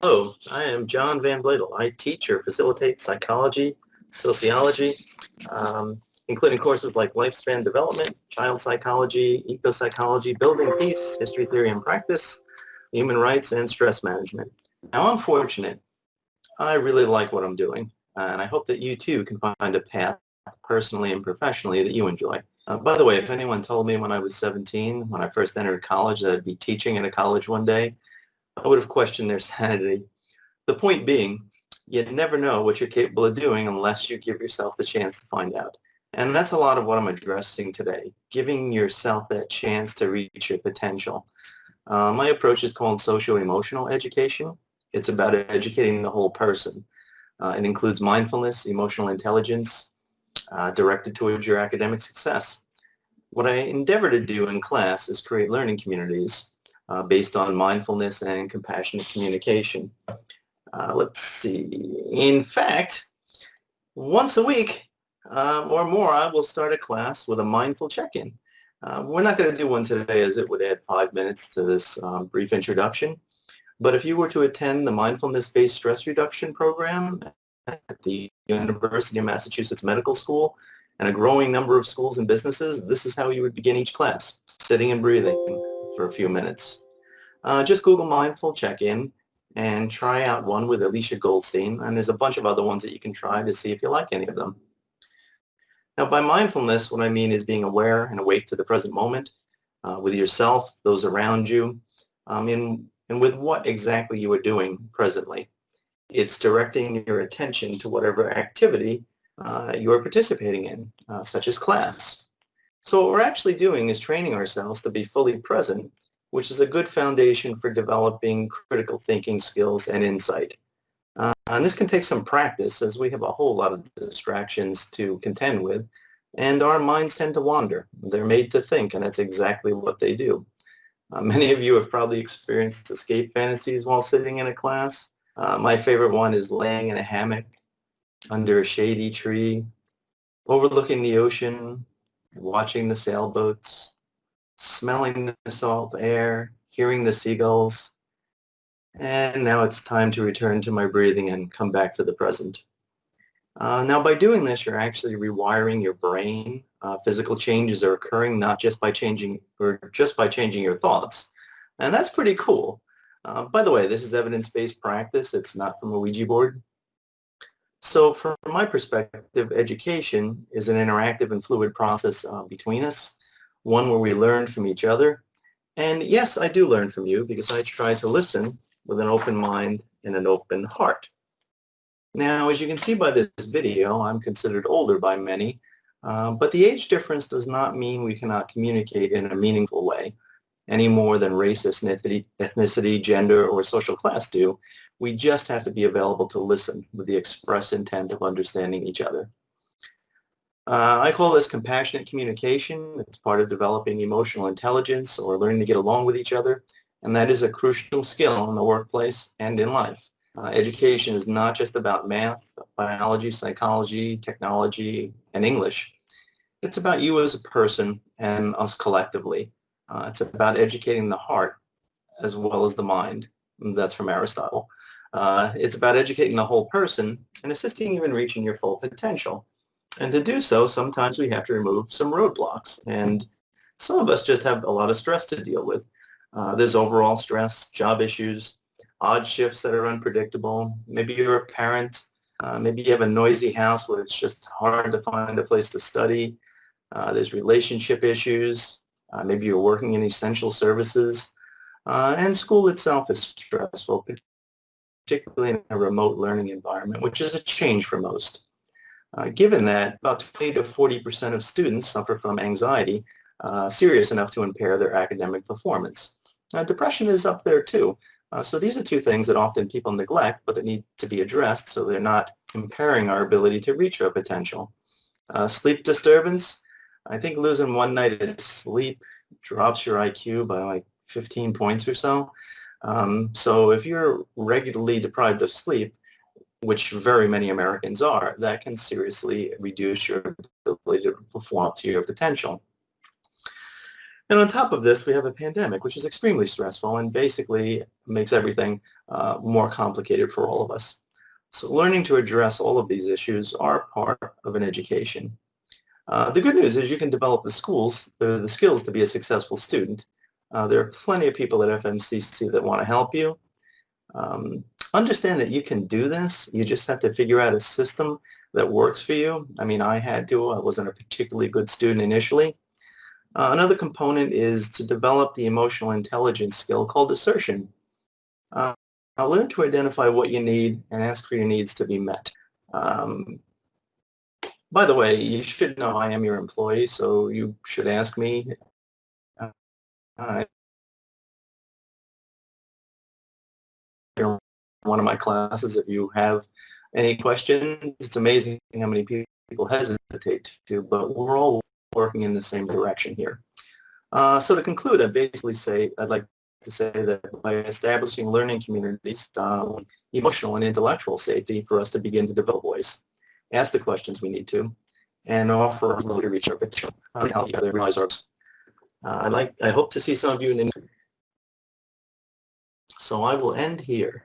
Hello, I am John Van Bladel. I teach or facilitate psychology, sociology, including courses like lifespan development, child psychology, eco-psychology, building peace, history, theory, and practice, human rights, and stress management. Now, I'm fortunate. I really like what I'm doing, and I hope that you too can find a path personally and professionally that you enjoy. By the way, if anyone told me when I was 17, when I first entered college, that I'd be teaching in a college one day, I would have questioned their sanity. The point being, you never know what you're capable of doing unless you give yourself the chance to find out. And that's a lot of what I'm addressing today, giving yourself that chance to reach your potential. My approach is called socio-emotional education. It's about educating the whole person. It includes mindfulness, emotional intelligence, directed towards your academic success. What I endeavor to do in class is create learning communities based on mindfulness and compassionate communication. Let's see. In fact, once a week or more, I will start a class with a mindful check-in. We're not going to do one today as it would add 5 minutes to this brief introduction. But if you were to attend the mindfulness-based stress reduction program at the University of Massachusetts Medical School and a growing number of schools and businesses, this is how you would begin each class, sitting and breathing for a few minutes. Just Google Mindful Check-In and try out one with Alicia Goldstein, and there's a bunch of other ones that you can try to see if you like any of them. Now, by mindfulness, what I mean is being aware and awake to the present moment with yourself, those around you, and with what exactly you are doing presently. It's directing your attention to whatever activity you are participating in, such as class. So what we're actually doing is training ourselves to be fully present, which is a good foundation for developing critical thinking skills and insight. And this can take some practice as we have a whole lot of distractions to contend with, and our minds tend to wander. They're made to think, and that's exactly what they do. Many of you have probably experienced escape fantasies while sitting in a class. My favorite one is laying in a hammock under a shady tree, overlooking the ocean, watching the sailboats, smelling the salt air, hearing the seagulls, and now it's time to return to my breathing and come back to the present. Now, by doing this, you're actually rewiring your brain. Physical changes are occurring not just by changing your thoughts, and that's pretty cool. By the way, this is evidence-based practice. It's not from a Ouija board. So from my perspective, education is an interactive and fluid process between us, one where we learn from each other. And yes, I do learn from you because I try to listen with an open mind and an open heart. Now, as you can see by this video, I'm considered older by many, but the age difference does not mean we cannot communicate in a meaningful way any more than race, ethnicity, gender, or social class do. We just have to be available to listen with the express intent of understanding each other. I call this compassionate communication. It's part of developing emotional intelligence or learning to get along with each other, and that is a crucial skill in the workplace and in life. Education is not just about math, biology, psychology, technology, and English. It's about you as a person and us collectively. It's about educating the heart as well as the mind. That's from Aristotle. It's about educating the whole person and assisting you in reaching your full potential. And to do so, sometimes we have to remove some roadblocks. And some of us just have a lot of stress to deal with. There's overall stress, job issues, odd shifts that are unpredictable. Maybe you're a parent. Maybe you have a noisy house where it's just hard to find a place to study. There's relationship issues. Maybe you're working in essential services. And school itself is stressful, particularly in a remote learning environment, which is a change for most. Given that, about 20 to 40% of students suffer from anxiety serious enough to impair their academic performance. Depression is up there too. So these are two things that often people neglect, but that need to be addressed so they're not impairing our ability to reach our potential. Sleep disturbance. I think losing one night of sleep drops your IQ by like 15 points or so. So if you're regularly deprived of sleep, which very many Americans are, that can seriously reduce your ability to perform up to your potential. And on top of this, we have a pandemic, which is extremely stressful and basically makes everything more complicated for all of us. So learning to address all of these issues are part of an education. The good news is you can develop the skills to be a successful student. There are plenty of people at FMCC that want to help you. Understand that you can do this. You just have to figure out a system that works for you. I mean, I had to. I wasn't a particularly good student initially. Another component is to develop the emotional intelligence skill called assertion. Uh, Learn to identify what you need and ask for your needs to be met. Um, by the way, you should know I am your employee, so you should ask me. Uh, one of my classes if you have any questions. It's amazing how many people hesitate to, but we're all working in the same direction here. So to conclude, I'd like to say that by establishing learning communities, emotional and intellectual safety for us to begin to develop voice, ask the questions we need to, and offer a ability to reach our potential and help each other realize our. I hope to see some of you in the. So I will end here.